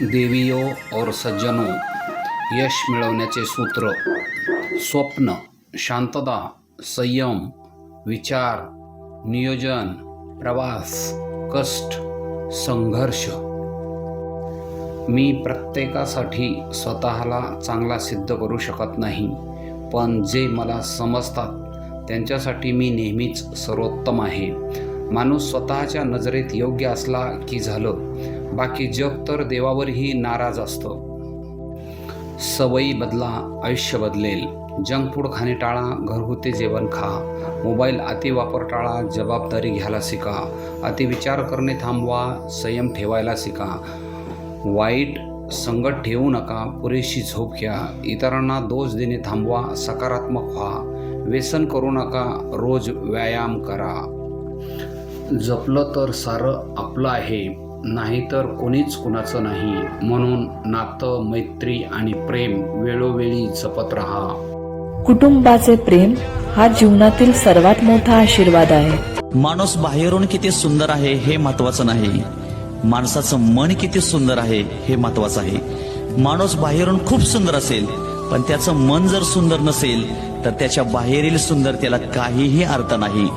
देवियों और सज्जनों, यश मिळवण्याचे सूत्र: स्वप्न, शांतता, संयम, विचार, नियोजन, प्रवास, कष्ट, संघर्ष. मी प्रत्येकासाठी स्वतःला चांगला सिद्ध करू शकत नाही, पण जे मला समजतात त्यांच्यासाठी मी नेहमीच सर्वोत्तम आहे. माणूस स्वतःच्या नजरेत योग्य असला की झालं, बाकी जग तर देवावरही नाराज असतं. सवयी बदला, आयुष्य बदलेल. जंक फूड खाणे टाळा, घरगुती जेवण खा. मोबाईल अतिवापर टाळा, जबाबदारी घ्यायला शिका. अतिविचार करणे थांबवा, संयम ठेवायला शिका. वाईट संगत ठेवू नका, पुरेशी झोप घ्या. इतरांना दोष देणे थांबवा, सकारात्मक व्हा. व्यसन करू नका, रोज व्यायाम करा. जपलं तर सारं आपलं आहे, नाहीतर कोणीच कुणाचं नाही. म्हणून नातं, मैत्री आणि प्रेम वेळोवेळी जपत राहा. कुटुंबाचे प्रेम हा जीवनातील सर्वात मोठा आशीर्वाद आहे. माणूस बाहेरून किती सुंदर आहे हे महत्वाचं नाही, माणसाचं मन किती सुंदर आहे हे महत्वाचं आहे. माणूस बाहेरून खूप सुंदर असेल, पण त्याचं मन जर सुंदर नसेल तर त्याच्या बाहेरील सुंदरतेला काहीही अर्थ नाही.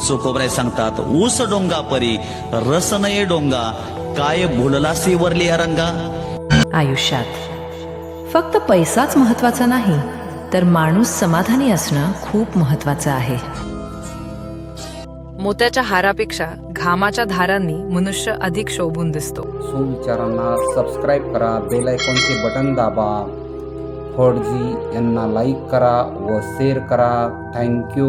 चोखोबराय सांगतात, ऊस डोंगा परी रस नये डोंगा, काय भुललासी वरली रंगा. आयुष्यात फक्त पैसाच महत्वाचा नाही, तर माणूस समाधानी असणं खूप महत्वाचं आहे. मोत्याच्या हारापेक्षा घामाच्या धारांनी मनुष्य अधिक शोभून दिसतो. सुविचारांना सबस्क्राईब करा, बेल आयकॉनचे बटन दाबा. फडजी यांना लाईक करा व शेअर करा. थँक्यू.